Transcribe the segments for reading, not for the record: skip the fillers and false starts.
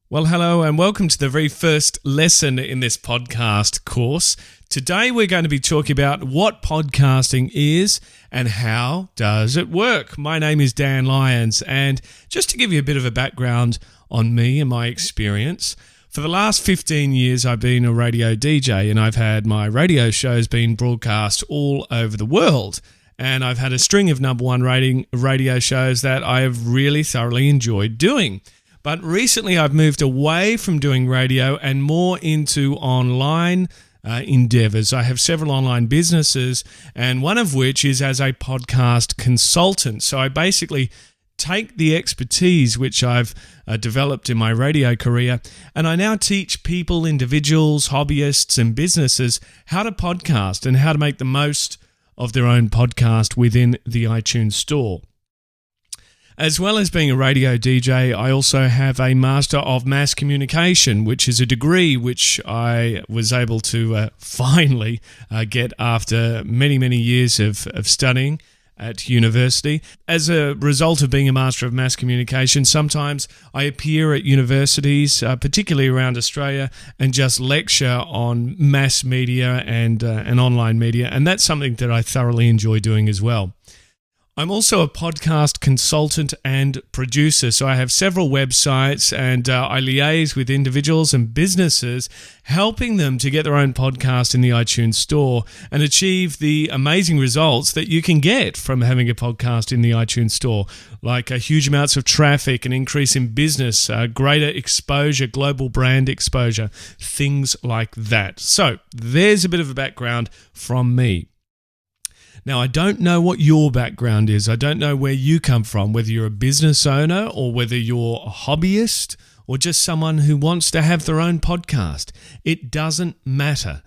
Well, hello and welcome to the very first lesson in this podcast course. Today we're going to be talking about what podcasting is and how does it work. My name is Dan Lyons, and just to give you a bit of a background on me and my experience, for the last 15 years I've been a radio DJ, and I've had my radio shows being broadcast all over the world. And I've had a string of number one rating radio shows that I have really thoroughly enjoyed doing. But recently I've moved away from doing radio and more into online endeavors. I have several online businesses, and one of which is as a podcast consultant. So I basically take the expertise which I've developed in my radio career, and I now teach people, individuals, hobbyists, and businesses how to podcast and how to make the most of their own podcast within the iTunes Store. As well as being a radio DJ, I also have a Master of Mass Communication, which is a degree which I was able to finally get after many, many years of studying at university. As a result of being a Master of Mass Communication, sometimes I appear at universities, particularly around Australia, and just lecture on mass media and online media, and that's something that I thoroughly enjoy doing as well. I'm also a podcast consultant and producer, so I have several websites and I liaise with individuals and businesses, helping them to get their own podcast in the iTunes Store and achieve the amazing results that you can get from having a podcast in the iTunes Store, like huge amounts of traffic, an increase in business, greater exposure, global brand exposure, things like that. So there's a bit of a background from me. Now, I don't know what your background is. I don't know where you come from, whether you're a business owner or whether you're a hobbyist or just someone who wants to have their own podcast. It doesn't matter.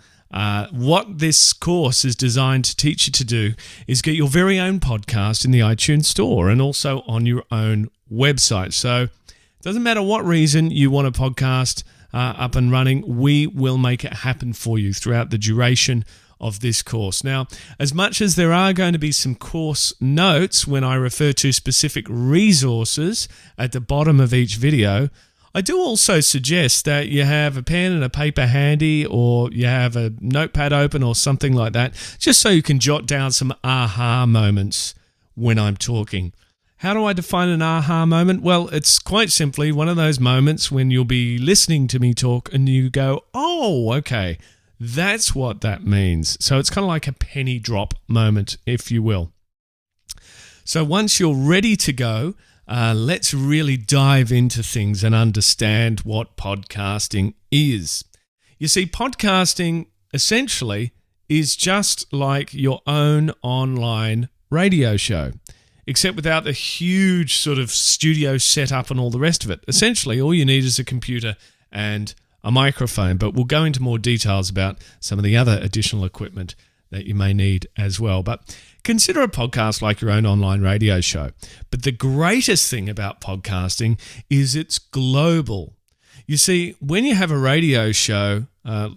What this course is designed to teach you to do is get your very own podcast in the iTunes Store and also on your own website. So it doesn't matter what reason you want a podcast up and running, we will make it happen for you throughout the duration of this course. Now, as much as there are going to be some course notes when I refer to specific resources at the bottom of each video, I do also suggest that you have a pen and a paper handy, or you have a notepad open or something like that, just so you can jot down some aha moments when I'm talking. How do I define an aha moment? Well, it's quite simply one of those moments when you'll be listening to me talk and you go, oh, okay, that's what that means. So it's kind of like a penny drop moment, if you will. So once you're ready to go, let's really dive into things and understand what podcasting is. You see, podcasting essentially is just like your own online radio show, except without the huge sort of studio setup and all the rest of it. Essentially, all you need is a computer and a microphone, but we'll go into more details about some of the other additional equipment that you may need as well. But consider a podcast like your own online radio show. But the greatest thing about podcasting is it's global. You see, when you have a radio show,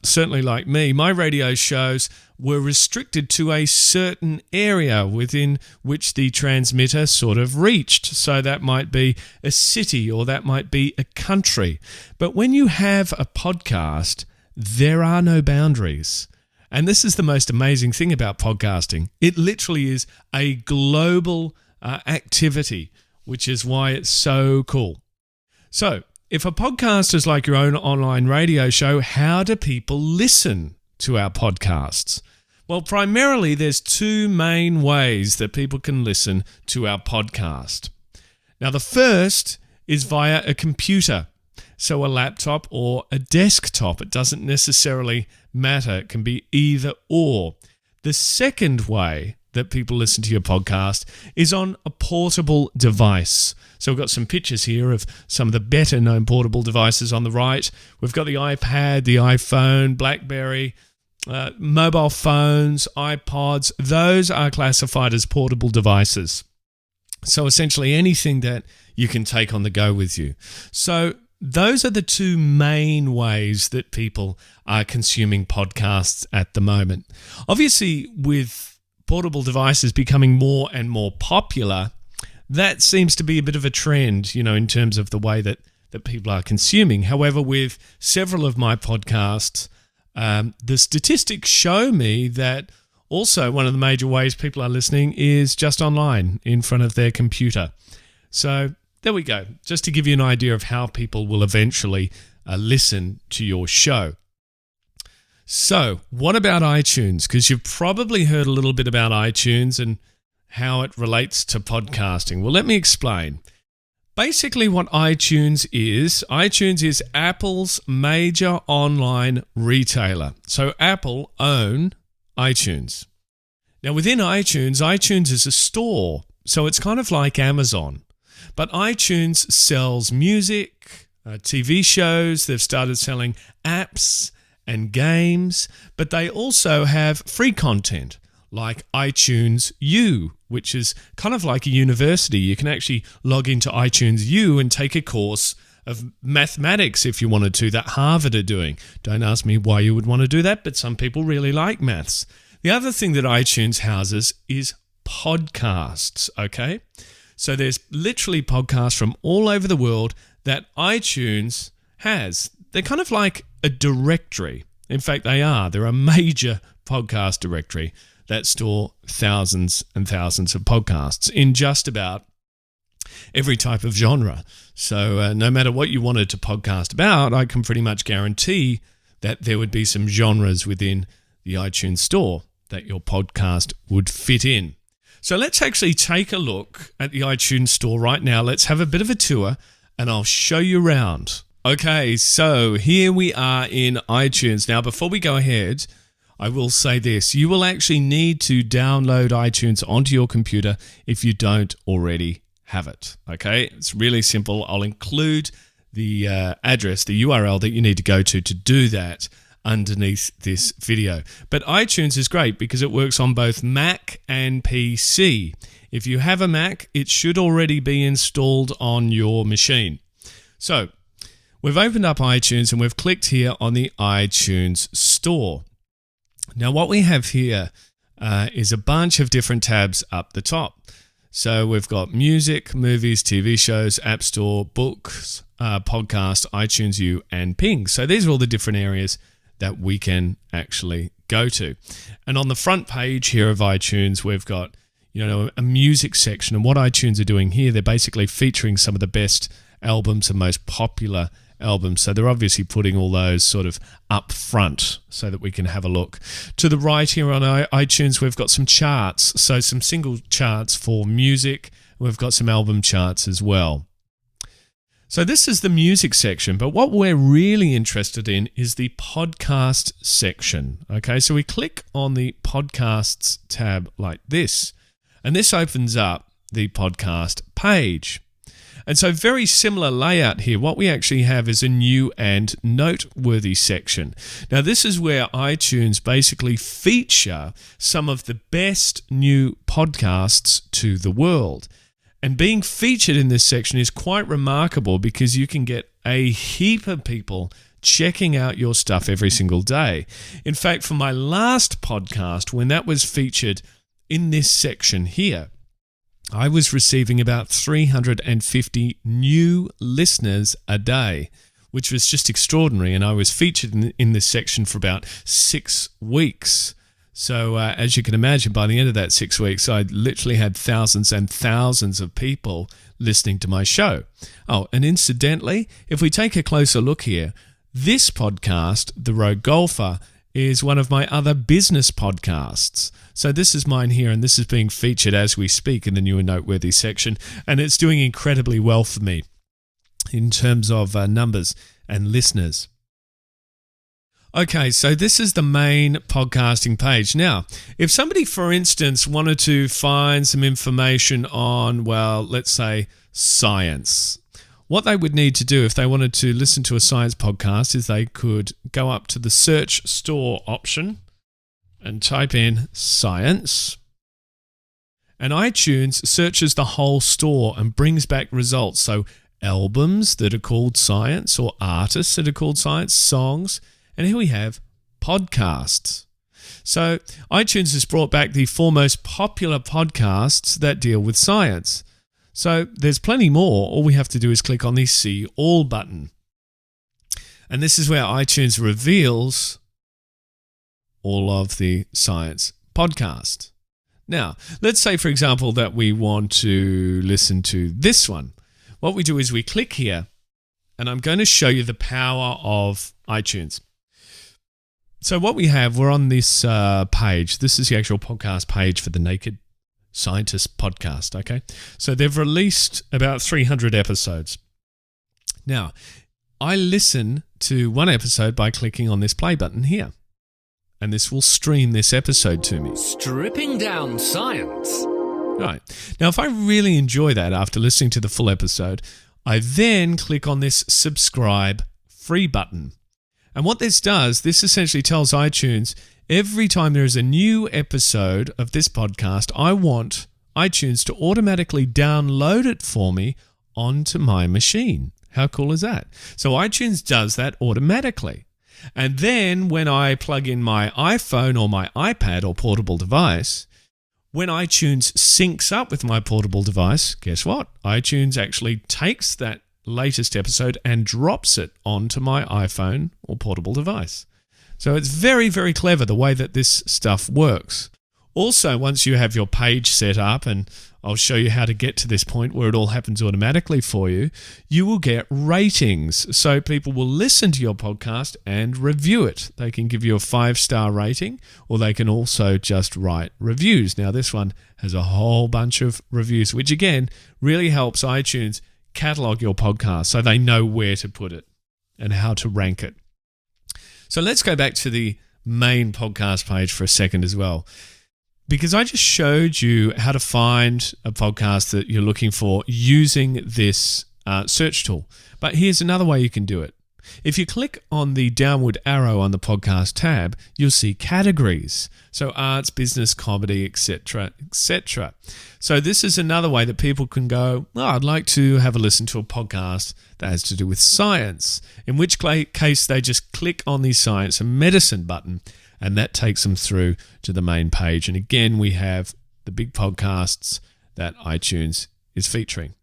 certainly like me, my radio shows were restricted to a certain area within which the transmitter sort of reached. So that might be a city or that might be a country. But when you have a podcast, there are no boundaries. And this is the most amazing thing about podcasting. It literally is a global activity, which is why it's so cool. So, if a podcast is like your own online radio show, how do people listen to our podcasts? Well, primarily there's two main ways that people can listen to our podcast. Now, the first is via a computer, so a laptop or a desktop. It doesn't necessarily matter. It can be either or. The second way that people listen to your podcast is on a portable device. So we've got some pictures here of some of the better known portable devices on the right. We've got the iPad, the iPhone, BlackBerry, mobile phones, iPods. Those are classified as portable devices. So essentially anything that you can take on the go with you. So those are the two main ways that people are consuming podcasts at the moment. Obviously, with portable devices becoming more and more popular, that seems to be a bit of a trend, in terms of the way that that people are consuming. However, with several of my podcasts, the statistics show me that also one of the major ways people are listening is just online in front of their computer. So there we go, just to give you an idea of how people will eventually listen to your show. So what about iTunes? Because you've probably heard a little bit about iTunes and how it relates to podcasting. Well, let me explain. Basically what iTunes is Apple's major online retailer. So Apple own iTunes. Now within iTunes is a store. So it's kind of like Amazon. But iTunes sells music, TV shows. They've started selling apps and games. But they also have free content like iTunes U, which is kind of like a university. You can actually log into iTunes U and take a course of mathematics if you wanted to, that Harvard are doing. Don't ask me why you would want to do that, but some people really like maths. The other thing that iTunes houses is podcasts, okay? So there's literally podcasts from all over the world that iTunes has. They're kind of like a directory. In fact, they are. They're a major podcast directory that store thousands and thousands of podcasts in just about every type of genre. So no matter what you wanted to podcast about, I can pretty much guarantee that there would be some genres within the iTunes store that your podcast would fit in. So let's actually take a look at the iTunes store right now. Let's have a bit of a tour and I'll show you around. Okay, so here we are in iTunes. Now, before we go ahead, I will say this. You will actually need to download iTunes onto your computer if you don't already have it. Okay, it's really simple. I'll include the address, the URL that you need to go to do that underneath this video. But iTunes is great because it works on both Mac and PC. If you have a Mac, it should already be installed on your machine. So we've opened up iTunes and we've clicked here on the iTunes Store. Now what we have here is a bunch of different tabs up the top. So we've got music, movies, TV shows, App Store, books, podcast, iTunes U, and Ping. So these are all the different areas that we can actually go to. And on the front page here of iTunes, we've got, a music section. And what iTunes are doing here, they're basically featuring some of the best albums and most popular albums. So they're obviously putting all those sort of up front so that we can have a look. To the right here on iTunes, we've got some charts. So some single charts for music. We've got some album charts as well. So this is the music section, but what we're really interested in is the podcast section. Okay, so we click on the podcasts tab like this, and this opens up the podcast page. And so very similar layout here. What we actually have is a new and noteworthy section. Now this is where iTunes basically feature some of the best new podcasts to the world. And being featured in this section is quite remarkable because you can get a heap of people checking out your stuff every single day. In fact, for my last podcast, when that was featured in this section here, I was receiving about 350 new listeners a day, which was just extraordinary. And I was featured in this section for about 6 weeks. So as you can imagine, by the end of that 6 weeks, I literally had thousands and thousands of people listening to my show. Oh, and incidentally, if we take a closer look here, this podcast, The Rogue Golfer, is one of my other business podcasts. So this is mine here, and this is being featured as we speak in the new and noteworthy section, and it's doing incredibly well for me in terms of numbers and listeners. Okay, so this is the main podcasting page. Now, if somebody, for instance, wanted to find some information on, well, let's say science, what they would need to do if they wanted to listen to a science podcast is they could go up to the search store option and type in science. And iTunes searches the whole store and brings back results. So albums that are called science or artists that are called science, songs. And here we have podcasts. So iTunes has brought back the 4 most popular podcasts that deal with science. So there's plenty more. All we have to do is click on the See All button. And this is where iTunes reveals all of the science podcasts. Now, let's say, for example, that we want to listen to this one. What we do is we click here, and I'm going to show you the power of iTunes. So what we have, we're on this page. This is the actual podcast page for the Naked Scientist podcast, okay? So they've released about 300 episodes. Now, I listen to one episode by clicking on this play button here. And this will stream this episode to me. Stripping down science. Right. Now, if I really enjoy that after listening to the full episode, I then click on this subscribe free button. And what this does, this essentially tells iTunes every time there is a new episode of this podcast, I want iTunes to automatically download it for me onto my machine. How cool is that? So iTunes does that automatically. And then when I plug in my iPhone or my iPad or portable device, when iTunes syncs up with my portable device, guess what? iTunes actually takes that latest episode and drops it onto my iPhone or portable device. So it's very, very clever the way that this stuff works. Also, once you have your page set up, and I'll show you how to get to this point where it all happens automatically for you, you will get ratings. So people will listen to your podcast and review it. They can give you a 5-star rating, or they can also just write reviews. Now, this one has a whole bunch of reviews, which again really helps iTunes catalog your podcast so they know where to put it and how to rank it. So let's go back to the main podcast page for a second as well. Because I just showed you how to find a podcast that you're looking for using this search tool. But here's another way you can do it. If you click on the downward arrow on the podcast tab, you'll see categories. So arts, business, comedy, etc., etc. So this is another way that people can go, I'd like to have a listen to a podcast that has to do with science, in which case they just click on the science and medicine button, and that takes them through to the main page. And again, we have the big podcasts that iTunes is featuring.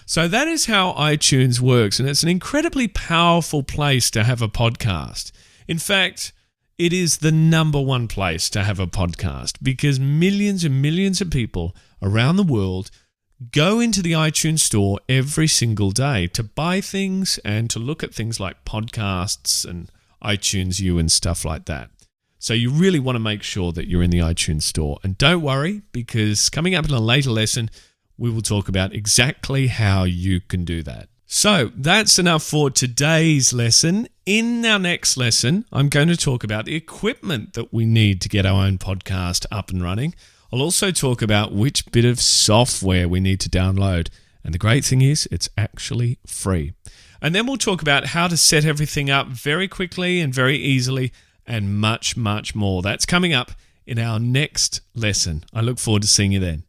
So that is how iTunes works, and it's an incredibly powerful place to have a podcast. In fact, it is the number one place to have a podcast because millions and millions of people around the world go into the iTunes store every single day to buy things and to look at things like podcasts and iTunes U and stuff like that. So you really want to make sure that you're in the iTunes store. And don't worry, because coming up in a later lesson, we will talk about exactly how you can do that. So that's enough for today's lesson. In our next lesson, I'm going to talk about the equipment that we need to get our own podcast up and running. I'll also talk about which bit of software we need to download. And the great thing is, it's actually free. And then we'll talk about how to set everything up very quickly and very easily, and much, much more. That's coming up in our next lesson. I look forward to seeing you then.